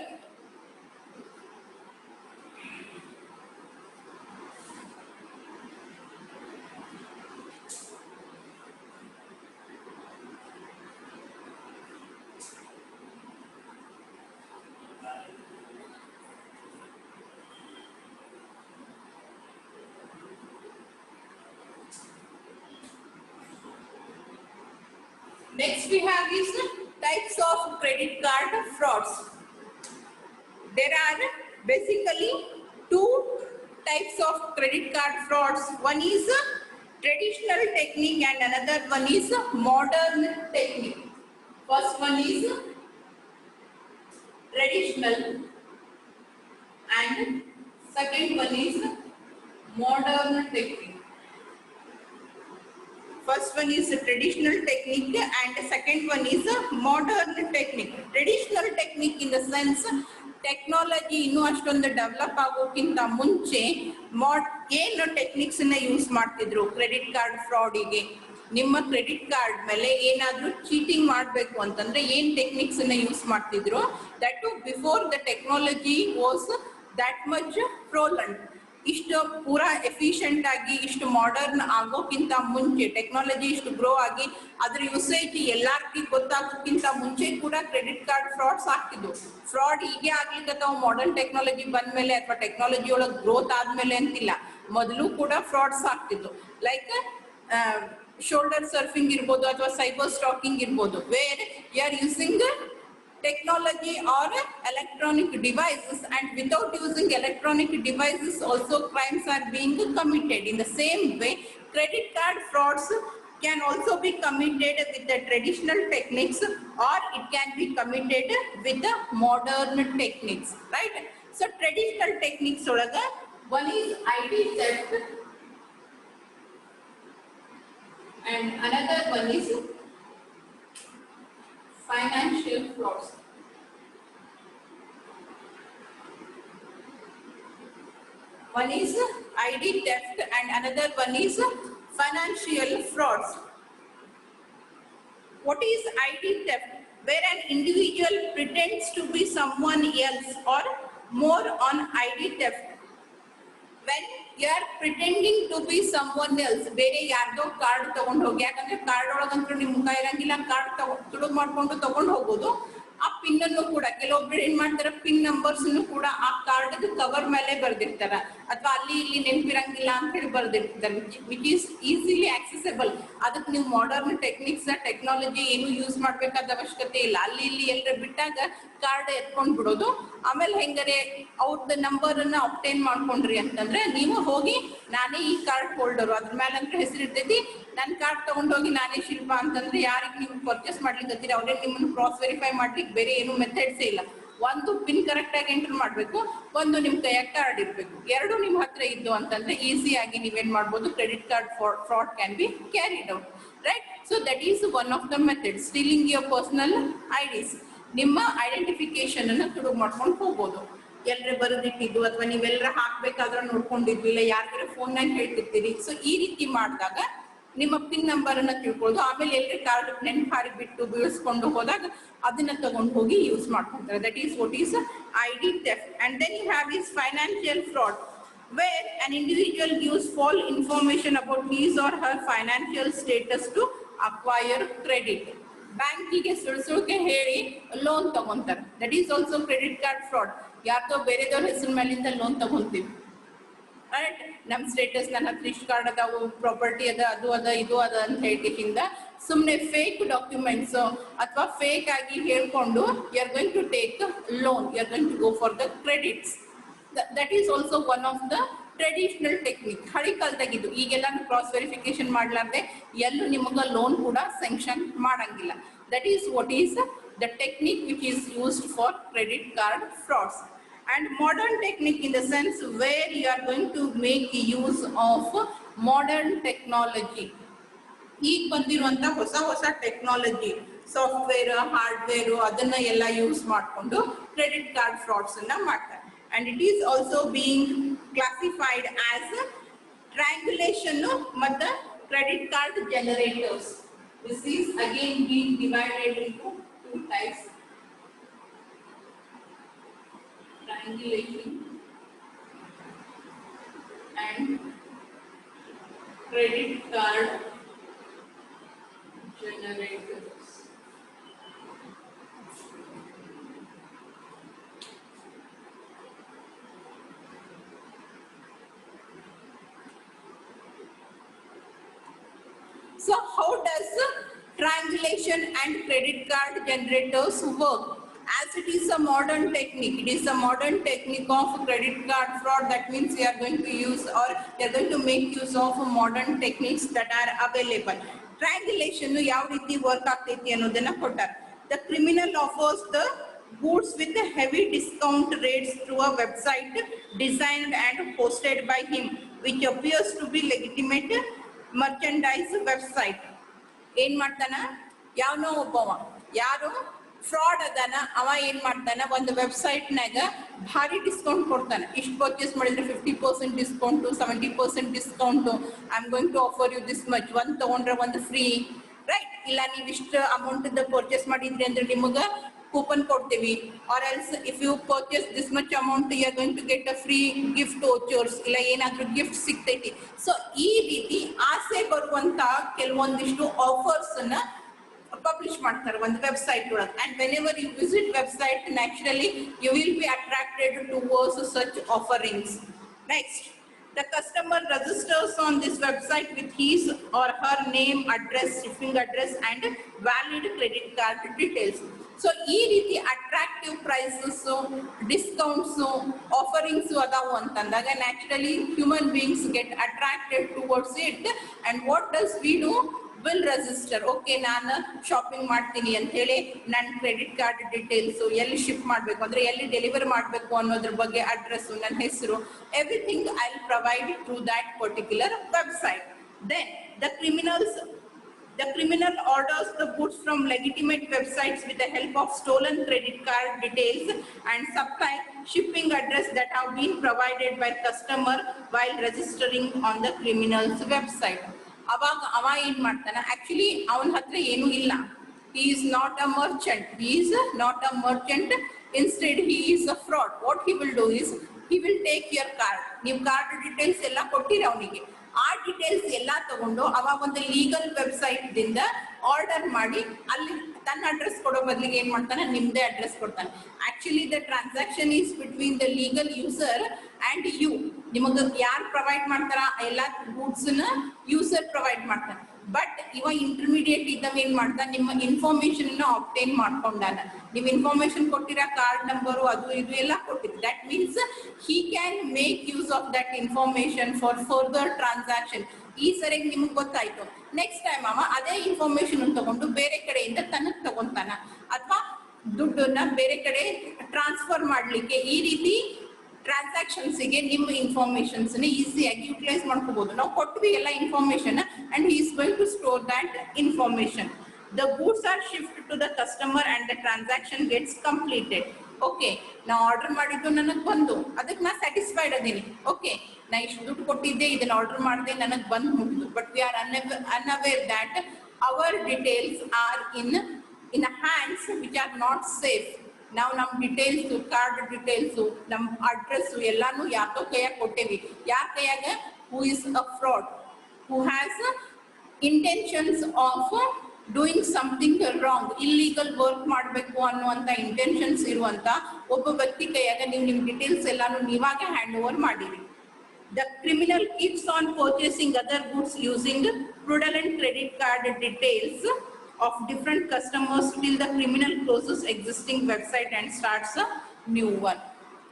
Next we have is types of credit card frauds. There are basically two types of credit card frauds. One is traditional technique and another one is modern technique. First one is traditional and second one is modern technique. First one is a traditional technique and the second one is a modern technique. Traditional technique in the sense technology ಇನ್ನೂ ಅಷ್ಟೊಂದು develop ಆಗೋಕ್ಕಿಂತ ಮುಂಚೆ ಏನು techniques use ಮಾಡ್ತಿದ್ರು credit card ಫ್ರಾಡಿಗೆ? ನಿಮ್ಮ credit card ಮೇಲೆ ಏನಾದ್ರೂ ಚೀಟಿಂಗ್ ಮಾಡಬೇಕು ಅಂತಂದ್ರೆ ಏನ್ ಟೆಕ್ನಿಕ್ಸ್ ಯೂಸ್ ಮಾಡ್ತಿದ್ರು? That to before the technology was that much prevalent. ಇಷ್ಟು ಪೂರಾ ಎಫಿಷಿಯಂಟ್ ಆಗಿ ಇಷ್ಟು ಮಾಡರ್ನ್ ಆಗೋಕ್ಕಿಂತ ಮುಂಚೆ, ಟೆಕ್ನಾಲಜಿ ಇಷ್ಟು ಗ್ರೋ ಆಗಿ ಅದ್ರ ಯೂಸೇಜ್ ಎಲ್ಲಾರ್ಗಿ ಗೊತ್ತಾಗೋಕ್ಕಿಂತ ಮುಂಚೆ ಕೂಡ ಕ್ರೆಡಿಟ್ ಕಾರ್ಡ್ ಫ್ರಾಡ್ಸ್ ಆಗ್ತಿದ್ವು. ಫ್ರಾಡ್ ಹೀಗೆ ಆಗ್ಲಿಕ್ಕೆ ಮಾಡರ್ನ್ ಟೆಕ್ನಾಲಜಿ ಬಂದ್ಮೇಲೆ ಅಥವಾ ಟೆಕ್ನಾಲಜಿ ಒಳಗೆ ಗ್ರೋತ್ ಆದ್ಮೇಲೆ ಅಂತಿಲ್ಲ, ಮೊದಲು ಕೂಡ ಫ್ರಾಡ್ಸ್ ಆಗ್ತಿದ್ವು. ಲೈಕ್ ಶೋಲ್ಡರ್ ಸರ್ಫಿಂಗ್ ಇರ್ಬೋದು ಅಥವಾ ಸೈಬರ್ ಸ್ಟಾಕಿಂಗ್ ಇರ್ಬೋದು, where you are using technology or electronic devices, and without using electronic devices also crimes are being committed. In the same way, credit card frauds can also be committed with the traditional techniques, or it can be committed with the modern techniques, right? So traditional techniques olaga one is ID theft and another one is financial frauds. One is ID theft and another one is financial frauds. What is ID theft? Where an individual pretends to be someone else, or more on ID theft. When you are pretending to be someone else, ಬೇರೆ ಯಾರ್ದೋ card ತಗೊಂಡು ಹೋಗಿ, ಯಾಕಂದ್ರೆ card ಒಳಗಂತೂ ನಿಮ್ ಮುಖ ಇರಂಗಿಲ್ಲ, card ತುಡುಗು ಮಾಡ್ಕೊಂಡು ತಗೊಂಡು ಹೋಗೋದು. ಆ ಪಿನ್ ಅನ್ನು ಕೂಡ ಕೆಲವೊಬ್ರು ಏನ್ ಮಾಡ್ತಾರ, ಪಿನ್ ನಂಬರ್ಸ್ ಕೂಡ ಆ ಕಾರ್ಡ್ ಕವರ್ ಮೇಲೆ ಬರ್ದಿರ್ತಾರ, ಅಥವಾ ಅಲ್ಲಿ ಇಲ್ಲಿ ನೆನಪಿರಂಗಿಲ್ಲ ಅಂತ ಹೇಳಿ ಬರ್ದಿರ್ತಾರೆ, ವಿಚ್ ಈಸ್ ಈಸಿಲಿ ಆಕ್ಸೆಸಬಲ್. ಅದಕ್ಕೆ ನೀವು ಮಾಡರ್ನ್ ಟೆಕ್ನಿಕ್ಸ್ ಟೆಕ್ನಾಲಜಿ ಏನು ಯೂಸ್ ಮಾಡ್ಬೇಕಾದ ಅವಶ್ಯಕತೆ ಇಲ್ಲ. ಅಲ್ಲಿ ಇಲ್ಲಿ ಎಲ್ಲರ ಬಿಟ್ಟಾಗ ಕಾರ್ಡ್ ಎತ್ಕೊಂಡ್ ಬಿಡೋದು. ಆಮೇಲೆ ಹೆಂಗಾರೆ ಅವ್ರದ್ದು ನಂಬರ್ ಅನ್ನ ಅಪ್ಟೈನ್ ಮಾಡ್ಕೊಂಡ್ರಿ ಅಂತಂದ್ರೆ ನೀವು ಹೋಗಿ ನಾನೇ ಈ ಕಾರ್ಡ್ ಹೋಲ್ಡರ್, ಅದ್ರ ಮೇಲೆ ಅಂತ ಹೆಸರಿರ್ತೈತಿ, ನನ್ನ ಕಾರ್ಡ್ ತಗೊಂಡೋಗಿ ನಾನೇ ಶಿಲ್ಪ ಅಂತಂದ್ರೆ ಯಾರಿಗೆ ನೀವು ಪರ್ಚೇಸ್ ಮಾಡ್ಲಿಕ್ಕೆ ಅವ್ರೇ ನಿಮ್ಮನ್ನು ಕ್ರಾಸ್ ವೆರಿಫೈ ಮಾಡ್ಲಿಕ್ಕೆ ಬೇರೆ ಏನು ಮೆಥಡ್ಸೇ ಇಲ್ಲ. ಒಂದು ಪಿನ್ ಕರೆಕ್ಟ್ ಆಗಿ ಎಂಟರ್ ಮಾಡ್ಬೇಕು, ಒಂದು ನಿಮ್ ಕೈಯಾಗ ಕಾರ್ಡ್ ಇರ್ಬೇಕು. ಎರಡು ನಿಮ್ ಹತ್ರ ಇದ್ದು ಅಂತಂದ್ರೆ ಈಸಿಯಾಗಿ ನೀವೇನ್ ಮಾಡ್ಬೋದು, credit card fraud can be carried out, right? So that is one of the method, stealing your personal IDs. ನಿಮ್ಮ ಐಡೆಂಟಿಫಿಕೇಶನ್ ಅನ್ನ ತುಡುಗು ಮಾಡ್ಕೊಂಡು ಹೋಗ್ಬೋದು. ಎಲ್ಲರ ಬರೆದಿಟ್ಟಿದ್ದು ಅಥವಾ ನೀವೆಲ್ಲರ ಹಾಕ್ಬೇಕಾದ್ರೆ ನೋಡ್ಕೊಂಡಿದ್ವಿ, ಇಲ್ಲ ಯಾರಿಗಾರ ಫೋನ್ನಾಗ ಹೇಳ್ತಿರ್ತೀರಿ. ಸೊ ಈ ರೀತಿ ಮಾಡಿದಾಗ ನಿಮ್ಮ ಪಿನ್ ನಂಬರ್ ಅನ್ನ ತಿಳ್ಕೊಳ್ಳೋದು, ಆಮೇಲೆ ಎಲ್ಲರ ಕಾರ್ಡ್ ನೆನ್ಪು ಹಾರಿ ಬಿಟ್ಟು ಬೀಳಿಸ್ಕೊಂಡು ಹೋದಾಗ ಅದನ್ನ ತಗೊಂಡು ಹೋಗಿ ಯೂಸ್ ಮಾಡ್ಕೊಂತಾರೆ. That is what is ID theft. And then you have is financial fraud, where an individual gives false information about his or her financial status to acquire credit. ಬ್ಯಾಂಕಿಗೆ ಸುಳ್ಸುಳ್ಕೆ ಹೇಳಿ ಲೋನ್ ತಗೊಂತಾರೆ. That is also credit card fraud. ಯಾರ್ದೋ ಬೇರೆದವ್ರ ಹೆಸರು ಮೇಲಿಂದ loan ತಗೊಂತೀವಿ, right? ನಮ್ status, ನನ್ನ ಹತ್ರ ಇಷ್ಟು ಕಾರ್ಡ್ ಅದಾವು, ಪ್ರಾಪರ್ಟಿ ಅದ, ಅದು ಅದ, ಇದು ಅದ ಅಂತ ಹೇಳಿಕೆಯಿಂದ ಸುಮ್ಮನೆ ಫೇಕ್ ಡಾಕ್ಯುಮೆಂಟ್ಸ್ ಅಥವಾ ಫೇಕ್ ಆಗಿ ಹೇಳ್ಕೊಂಡು you are going to take loan, you are going to go for the credits. That is also one of the traditional technique. ಹಳಿ ಕಾಲದಾಗಿದ್ದು, ಈಗೆಲ್ಲ ಕ್ರಾಸ್ ವೆರಿಫಿಕೇಶನ್ ಮಾಡ್ಲಾರ್ದೆ ಎಲ್ಲೂ ನಿಮಗ ಲೋನ್ ಕೂಡ ಸ್ಯಾಂಕ್ಷನ್ ಮಾಡಂಗಿಲ್ಲ. That is what is the technique which is used for credit card frauds. And modern technique in the sense where you are going to make use of modern technology. ಈಗ ಬಂದಿರುವಂತ ಹೊಸ ಹೊಸ technology, software, hardware, ಅದನ್ನ ಎಲ್ಲ use ಮಾಡಿಕೊಂಡು credit card frauds ಅನ್ನ ಮಾಡ್ತಾರೆ. And it is also being classified as triangulation ಮತ್ತು credit card generators. This is again being divided into two types. Triangulation and credit card generators. So how does triangulation and credit card generators work? As it is a modern technique, it is a modern technique of credit card fraud. That means you are going to use, or you are going to make use of modern techniques that are available. Triangulation ಯಾವ ರೀತಿ work ಆಗ್ತೈತಿ ಅನ್ನೋದನ್ನ ಕೊಟ್ಟಾರ. The criminal offers the goods with heavy discount rates through a website designed and hosted by him, which appears to be legitimate merchandise website. ಏನ್ ಮಾಡ್ತಾನ, ಯಾವನೋ ಒಬ್ಬವ ಯಾರು ಫ್ರಾಡ್ ಅದಾನ ಅವ ಏನ್ ಮಾಡ್ತಾನ ಒಂದು ವೆಬ್ಸೈಟ್ ನಾಗ ಭಾರಿ ಡಿಸ್ಕೌಂಟ್ ಕೊಡ್ತಾನೆ. ಇಷ್ಟು ಪರ್ಚೇಸ್ ಮಾಡಿದ್ರೆ 50% discount, 70% discount, I am going to offer you this much, ಒಂದ್ ತಗೊಂಡ್ರೆ ಒಂದು ಫ್ರೀ, ರೈಟ್? ಇಲ್ಲ ನೀವು ಇಷ್ಟು ಅಮೌಂಟ್ ಪರ್ಚೇಸ್ ಮಾಡಿದ್ರಿ ಅಂದ್ರೆ ನಿಮಗ ಕೂಪನ್ ಕೊಡ್ತೀವಿ, or else if you purchase this much amount you are going to get a free gift vouchers, ಇಲ್ಲ ಏನಾದ್ರೂ ಗಿಫ್ಟ್ ಸಿಗ್ತೈತಿ. ಸೊ ಈ ರೀತಿ ಆಸೆ ಬರುವಂತ ಕೆಲವೊಂದಿಷ್ಟು ಆಫರ್ಸ್ ಅನ್ನ ಪಬ್ಲಿಷ್ ಮಾಡ್ತಾರೆ ಒಂದು ವೆಬ್ಸೈಟ್ ಒಳಗೆ. And whenever you visit website, naturally you will be attracted towards such offerings. Next, the customer registers on this website with his or her name, address, shipping address and valid credit card details. So ಈ ರೀತಿ attractive prices, discounts, offerings ಅದಾವು ಅಂತಂದಾಗ naturally human beings get attracted towards it. And what does we do? Will register. Okay, ನಾನು shopping ಮಾಡ್ತೀನಿ ಅಂತ ಹೇಳಿ ನನ್ನ credit card details, ಎಲ್ಲಿ ಶಿಪ್ ಮಾಡಬೇಕು ಅಂದ್ರೆ ಎಲ್ಲಿ ಡೆಲಿವರ್ ಮಾಡಬೇಕು ಅನ್ನೋದ್ರ ಬಗ್ಗೆ ಅಡ್ರೆಸ್, ನನ್ನ ಹೆಸರು, everything I will provide through that particular website. Then the criminal orders the goods from legitimate websites with the help of stolen credit card details and supply shipping address that have been provided by customer while registering on the criminal's website. ಅವಾಗ ಅವ ಏನ್ ಮಾಡ್ತಾನ, actually ಅವನ ಹತ್ರ ಏನೂ ಇಲ್ಲ, he is not a merchant, instead he is a fraud. What he will do is he will take your card, ನೀವು card details ಎಲ್ಲ ಕೊಟ್ಟಿರಿ ಅವನಿಗೆ, ಆ ಡೀಟೇಲ್ಸ್ ಎಲ್ಲ ತಗೊಂಡು ಅವ ಒಂದು ಲೀಗಲ್ ವೆಬ್ಸೈಟ್ ದಿಂದ ಆರ್ಡರ್ ಮಾಡಿ ಅಲ್ಲಿ ತನ್ನ ಅಡ್ರೆಸ್ ಕೊಡೋ ಬದಲಿಗೆ ಏನ್ ಮಾಡ್ತಾನೆ, ನಿಮ್ದೇ ಅಡ್ರೆಸ್ ಕೊಡ್ತಾನೆ. Actually the transaction is between the legal user and you. ನಿಮಗ ಯಾರು ಪ್ರೊವೈಡ್ ಮಾಡ್ತಾರ ಎಲ್ಲ ಗೂಡ್ಸ್ ನ ಯೂಸರ್ ಪ್ರೊವೈಡ್ ಮಾಡ್ತಾನೆ. ಬಟ್ ಇವ ಇಂಟರ್ಮೀಡಿಯೇಟ್ ಇದ್ದವ ಏನ್ ಮಾಡ್ತಾನೆ, ನಿಮ್ಮ ಇನ್ಫಾರ್ಮೇಶನ್ ಆಬ್ಟೈನ್ ಮಾಡ್ಕೊಂಡಾನ. ನೀವು ಇನ್ಫಾರ್ಮೇಶನ್ ಕೊಟ್ಟಿರ, ಕಾರ್ಡ್ ನಂಬರು ಅದು ಇದು ಎಲ್ಲ ಕೊಟ್ಟಿರಿ. That means he can make use of that information for further transaction. ಈ ಸರಿಯಾಗಿ ನಿಮ್ಗೆ ಗೊತ್ತಾಯ್ತು, ನೆಕ್ಸ್ಟ್ ಟೈಮ್ ಅವ ಅದೇ ಇನ್ಫಾರ್ಮೇಶನ್ ತಗೊಂಡು ಬೇರೆ ಕಡೆಯಿಂದ ತನಗ್ ತಗೊಂತಾನ, ಅಥವಾ ದುಡ್ಡನ್ನ ಬೇರೆ ಕಡೆ ಟ್ರಾನ್ಸ್ಫರ್ ಮಾಡ್ಲಿಕ್ಕೆ ಈ ರೀತಿ ಟ್ರಾನ್ಸಾಕ್ಷನ್ಸ್ ಗೆ ನಿಮ್ಮ ಇನ್ಫಾರ್ಮೇಶನ್ಸ್ ಈಸಿಯಾಗಿ ಯುಟಿಲೈಸ್ ಮಾಡ್ಕೋಬಹುದು. ನಾವು ಕೊಟ್ವಿ ಎಲ್ಲ information and he is going to store that information. The goods are shipped to the customer and the transaction gets completed. Okay, ನಾ ಆರ್ಡರ್ ಮಾಡಿದ್ದು ನನಗೆ ಬಂದು, ಅದಕ್ಕೆ ನಾ ಸ್ಯಾಟಿಸ್ಫೈಡ್ ಅದೀನಿ. ಓಕೆ, ನಾ ಇಷ್ಟು ದುಡ್ಡು ಕೊಟ್ಟಿದ್ದೆ, ಇದನ್ನ ಆರ್ಡರ್ ಮಾಡಿದೆ, ನನಗೆ ಬಂದು ಮುಗಿದು. But we are unaware that our details are in hands which are not safe. ನಾವು ನಮ್ಮ ಡೀಟೇಲ್ಸ್, ಕಾರ್ಡ್ ಡೀಟೇಲ್ಸ್, ನಮ್ಮ ಅಡ್ರೆಸ್ ಎಲ್ಲಾನು ಯಾಕೋ ಕೈಯಾಗ ಕೊಟ್ಟೇವಿ. ಯಾರ ಕೈಯಾಗ? Who is a fraud, who has intentions of doing something wrong, illegal work ಮಾಡಬೇಕು ಅನ್ನುವಂಥ ಇಂಟೆನ್ಷನ್ಸ್ ಇರುವಂತ ಒಬ್ಬ ವ್ಯಕ್ತಿ ಕೈಯಾಗ ನೀವು ನಿಮ್ಮ ಡೀಟೇಲ್ಸ್ ಎಲ್ಲಾನು ನೀವಾಗೆ ಹ್ಯಾಂಡ್ ಓವರ್ ಮಾಡಿರಿ. The criminal keeps on purchasing other goods using fraudulent credit card details of different customers till the criminal closes existing website and starts a new one.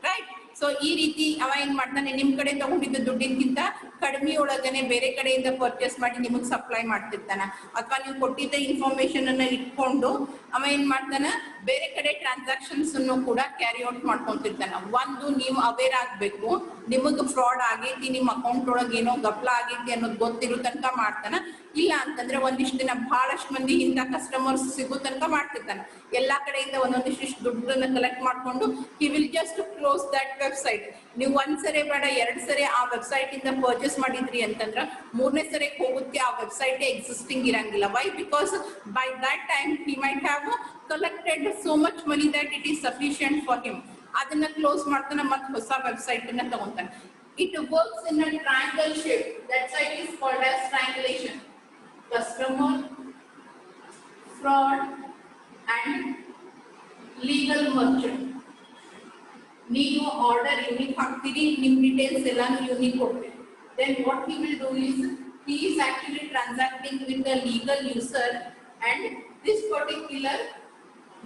Right? So ಈ ರೀತಿ ಅವ ಏನ್ ಮಾಡ್ತಾನೆ, ನಿಮ್ ಕಡೆ ತಗೊಂಡಿದ್ದ ದುಡ್ಡಿನಕ್ಕಿಂತ ಕಡಿಮೆ ಒಳಗನೆ ಬೇರೆ ಕಡೆಯಿಂದ ಪರ್ಚೇಸ್ ಮಾಡಿ ನಿಮಗ್ ಸಪ್ಲೈ ಮಾಡ್ತಿರ್ತಾನ. ಅಥವಾ ನೀವು ಕೊಟ್ಟಿದ್ದ ಇನ್ಫಾರ್ಮೇಶನ್ ಅನ್ನ ಇಟ್ಕೊಂಡು ಅವ ಏನ್ ಮಾಡ್ತಾನ, ಬೇರೆ ಕಡೆ ಟ್ರಾನ್ಸಾಕ್ಷನ್ಸ್ ಅನ್ನು ಕೂಡ ಕ್ಯಾರಿ ಔಟ್ ಮಾಡ್ಕೊಂತಿರ್ತಾನ. ಒಂದು, ನೀವು ಅವೇರ್ ಆಗ್ಬೇಕು, ನಿಮಗ್ ಫ್ರಾಡ್ ಆಗೈತಿ, ನಿಮ್ ಅಕೌಂಟ್ ಒಳಗೆ ಏನೋ ಗಪ್ಲ ಆಗೈತಿ ಅನ್ನೋದು ಗೊತ್ತಿರೋ ತನಕ ಮಾಡ್ತಾನ. ಇಲ್ಲ ಅಂತಂದ್ರೆ ಒಂದಿಷ್ಟು ದಿನ ಬಹಳಷ್ಟು ಮಂದಿ ಇಂಥ ಕಸ್ಟಮರ್ಸ್ ಸಿಗೋ ತನಕ ಮಾಡ್ತಿರ್ತಾನ. ಎಲ್ಲಾ ಕಡೆಯಿಂದ ಒಂದೊಂದಿಷ್ಟು ದುಡ್ಡನ್ನ ಕಲೆಕ್ಟ್ ಮಾಡ್ಕೊಂಡು he will just close that website. ನೀವು ಒಂದ್ಸರಿ ಬೇಡ, ಎರಡ್ ಸರಿ ಆ ವೆಬ್ಸೈಟ್ ಇಂದ ಪರ್ಚೇಸ್ ಮಾಡಿದ್ರಿ ಅಂತಂದ್ರ ಮೂರನೇ ಸರಿ ಹೋಗುತ್ತೆ ಆ ವೆಬ್ಸೈಟ್ ಎಕ್ಸಿಸ್ಟಿಂಗ್ ಇರಂಗಿಲ್ಲ. Why? Because by that time he might have collected so much money that it is sufficient for him. ಅದನ್ನ ಕ್ಲೋಸ್ ಮಾಡ್ತಾನ, ಮತ್ತೆ ಹೊಸ ವೆಬ್ಸೈಟ್ ಅನ್ನ ತಗೊಂತಾನೆ. It works in a triangle shape. That's why it is called as triangulation. Customer, fraud and legal merchant. ನೀವು order unique ಹಾಕ್ತೀರಿ, ನಿಮ್ಮ details ಎಲ್ಲಾನು ಯೂನಿಕ್ ಕೊಡ್ತೀರಿ. Then what he will do is he is actually transacting with the legal user and this particular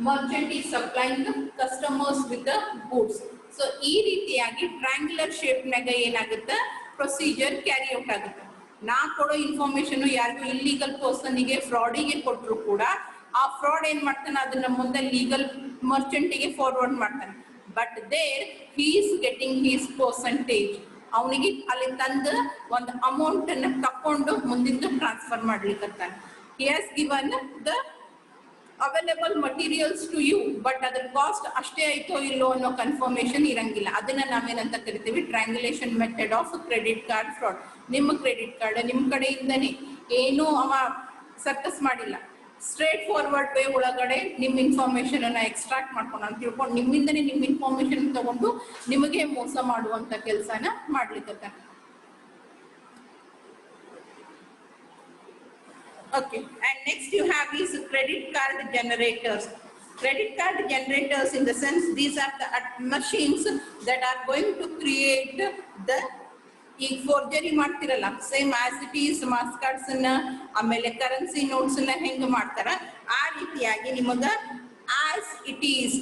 merchant is supplying the customers with the goods. So ಈ ರೀತಿಯಾಗಿ triangular shape ನಾಗ ಏನಾಗುತ್ತೆ, procedure carry out ಆಗುತ್ತೆ. ನಾ ಕೊಡೋ information ಯಾರಿಗೂ illegal ಪರ್ಸನ್ಗೆ, ಫ್ರಾಡಿಗೆ ಕೊಟ್ಟರು ಕೂಡ ಆ ಫ್ರಾಡ್ ಏನ್ ಮಾಡ್ತಾನೆ, ಅದನ್ನ ಮುಂದೆ ಲೀಗಲ್ ಮರ್ಚೆಂಟಿಗೆ ಫಾರ್ವರ್ಡ್ ಮಾಡ್ತಾನೆ. But there he is getting his percentage. ಅವನಿಗೆ ಅಲ್ಲಿ ತಂದು ಒಂದು ಅಮೌಂಟ್ ಅನ್ನ ತಕೊಂಡು ಮುಂದಿಂದ ಟ್ರಾನ್ಸ್ಫರ್ ಮಾಡ್ಲಿಕ್ಕೆ. He has given the available materials to you, but ಅದ್ರ ಕಾಸ್ಟ್ ಅಷ್ಟೇ ಆಯ್ತೋ ಇಲ್ಲೋ ಅನ್ನೋ ಕನ್ಫರ್ಮೇಶನ್ ಇರಂಗಿಲ್ಲ. ಅದನ್ನ ನಾವೇನಂತ ಕರಿತೀವಿ, triangulation method of credit card fraud. ನಿಮ್ಮ ಕ್ರೆಡಿಟ್ ಕಾರ್ಡ್ ನಿಮ್ಮ ಕಡೆಯಿಂದನೇ, ಏನೂ ಅವ ಸರ್ಕಸ್ ಮಾಡಿಲ್ಲ, ಸ್ಟ್ರೇಟ್ ಫಾರ್ವರ್ಡ್ ವೇ ಒಳಗಡೆ ನಿಮ್ಮ ಇನ್ಫಾರ್ಮೇಶನ್ ಅನ್ನ ಎಕ್ಸ್ಟ್ರಾಕ್ಟ್ ಮಾಡ್ಕೊಂಡು ಅಂತ ತಿಳ್ಕೊಂಡು ನಿಮ್ಮಿಂದನೇ ನಿಮ್ಮ ಇನ್ಫಾರ್ಮೇಶನ್ ತಗೊಂಡು ನಿಮಗೆ ಮೋಸ ಮಾಡುವಂತ ಕೆಲಸನ ಮಾಡ್ಲಿಕ್ಕೆ. Okay, and next you have is credit card generators. Credit card generators, in the sense, these are the machines that are going to create the ಈಗ ಫೋರ್ಜರಿ ಮಾಡ್ತಿರಲ್ಲ, same as it is mass cards ಅನ್ನ ಆಮೇಲೆ currency notes ಅನ್ನ ಹೆಂಗ್ ಮಾಡ್ತಾರ ಆ ರೀತಿಯಾಗಿ ನಿಮಗ ಆಸ್ ಇಟ್ ಈಸ್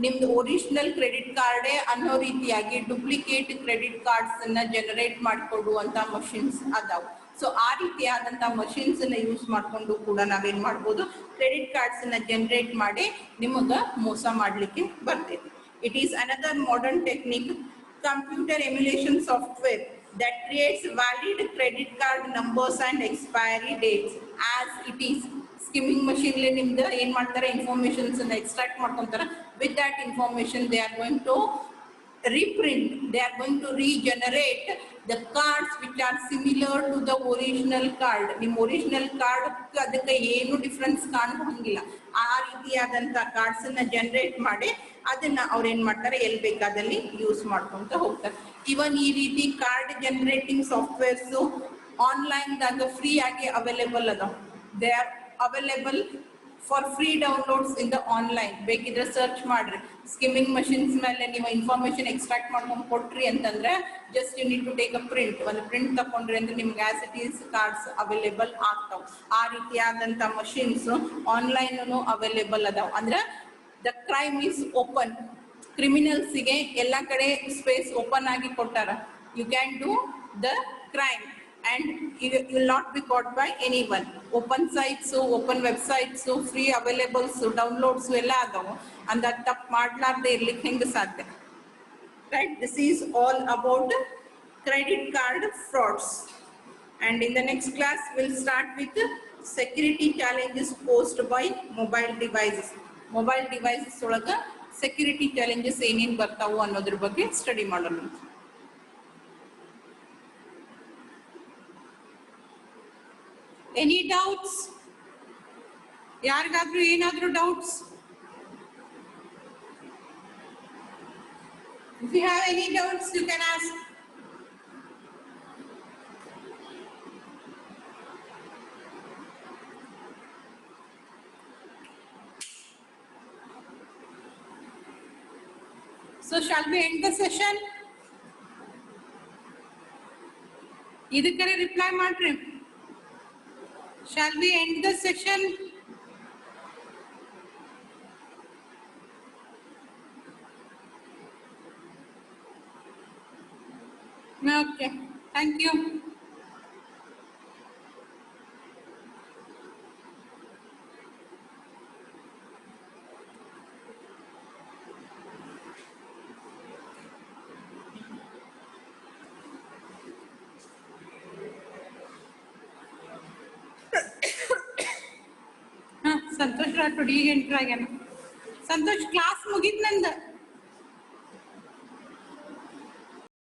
ನಿಮ್ದು ಒರಿಜಿನಲ್ ಕ್ರೆಡಿಟ್ ಕಾರ್ಡೇ ಅನ್ನೋ ರೀತಿಯಾಗಿ ಡೂಪ್ಲಿಕೇಟ್ ಕ್ರೆಡಿಟ್ ಕಾರ್ಡ್ಸ್ ಅನ್ನ ಜನರೇಟ್ ಮಾಡಿಕೊಡುವಂತ ಮಷಿನ್ಸ್ ಅದಾವು. ಸೊ ಆ ರೀತಿಯಾದಂತ ಮಷಿನ್ಸ್ ಅನ್ನ ಯೂಸ್ ಮಾಡ್ಕೊಂಡು ಕೂಡ ನಾವೇನ್ ಮಾಡ್ಬೋದು, ಕ್ರೆಡಿಟ್ ಕಾರ್ಡ್ಸ್ ಅನ್ನ ಜನರೇಟ್ ಮಾಡಿ ನಿಮಗ ಮೋಸ ಮಾಡ್ಲಿಕ್ಕೆ ಬರ್ತೈತಿ. It is another modern technique, computer emulation software that creates valid credit card numbers and expiry dates as it is. Skimming machine le nimda ಏನು ಮಾಡ್ತಾರೆ, ಇನ್ಫಾರ್ಮೇಶನ್ಸ್ ಅನ್ನ ಎಕ್ಸ್ಟ್ರಾಕ್ಟ್ ಮಾಡ್ಕೊಂತಾರೆ. With that information they are going to reprint, they are going to regenerate the cards which are similar to the original card. ನಿಮ್ಮ original card ಅದಕ್ಕೆ ಏನು difference ಕಾಣೋಂಗಿಲ್ಲ, ಆ ರೀತಿಯಾದಂತ cards ಅನ್ನ ಜನರೇಟ್ ಮಾಡಿ ಅದನ್ನ ಅವ್ರು ಏನ್ ಮಾಡ್ತಾರೆ, ಎಲ್ಲಿ ಬೇಕಾದಲ್ಲಿ ಯೂಸ್ ಮಾಡ್ಕೊಂತ ಹೋಗ್ತಾರೆ. ಇವನ್ ಈ ರೀತಿ ಕಾರ್ಡ್ ಜನರೇಟಿಂಗ್ ಸಾಫ್ಟ್ವೇರ್ಸ್ ಆನ್ಲೈನ್ ದಾಗ ಫ್ರೀ ಆಗಿ ಅವೈಲೇಬಲ್ ಅದಾವ. They are available for free downloads in the online. ಬೇಕಿದ್ರೆ ಸರ್ಚ್ ಮಾಡ್ರಿ. ಸ್ಕಿಮ್ಮಿಂಗ್ ಮಷಿನ್ಸ್ ಮೇಲೆ ನೀವು ಇನ್ಫಾರ್ಮೇಶನ್ ಎಕ್ಸ್ಟ್ರಾಕ್ಟ್ ಮಾಡ್ಕೊಂಡು ಕೊಟ್ರಿ ಅಂತಂದ್ರೆ just you need to take a print. ಒಂದು ಪ್ರಿಂಟ್ ತಕೊಂಡ್ರಿ ಅಂದ್ರೆ ನಿಮ್ಗೆ as it is cards available ಆಗ್ತಾವ. ಆ ರೀತಿಯಾದಂತ ಮಷಿನ್ಸ್ ಆನ್ಲೈನ್ ಅವೈಲೇಬಲ್ ಅದಾವ. ಅಂದ್ರೆ ದ ಕ್ರೈಮ್ ಈಸ್ ಓಪನ್. ಕ್ರಿಮಿನಲ್ಸ್ಗೆ ಎಲ್ಲ ಕಡೆ ಸ್ಪೇಸ್ ಓಪನ್ ಆಗಿ ಕೊಟ್ಟಾರ. You can do the crime and you will not be caught by anyone. Open sites, open websites, free available, so downloads ಎಲ್ಲ ಅದಾವು. ಅಂದ ತಪ್ಪು ಮಾಡ್ಲಾರ್ದೆ ಇರ್ಲಿಕ್ಕೆ ಹೆಂಗೆ ಸಾಧ್ಯ, right? This is all about credit card frauds, and in the next class we'll start with security challenges posed by mobile devices. Mobile devices ಒಳಗ security challenges ಏನೇನು ಬರ್ತಾವು ಅನ್ನೋದ್ರ ಬಗ್ಗೆ ಸ್ಟಡಿ ಮಾಡೋಣ. Any doubts? ಯಾರಿಗಾದ್ರೂ ಏನಾದ್ರೂ doubts? If you have any doubts, you can ask. So shall we end the session? ಇದಕ್ಕೆ reply ಮಾಡ್ರಿ. Shall we end the session? Okay, thank you. Santosh Rathod ಈಗ ಎಂಟ್ರ್ ಆಗ್ಯಾನ. ಸಂತೋಷ್ ಕ್ಲಾಸ್ ಮುಗಿತ್ ನಂದ.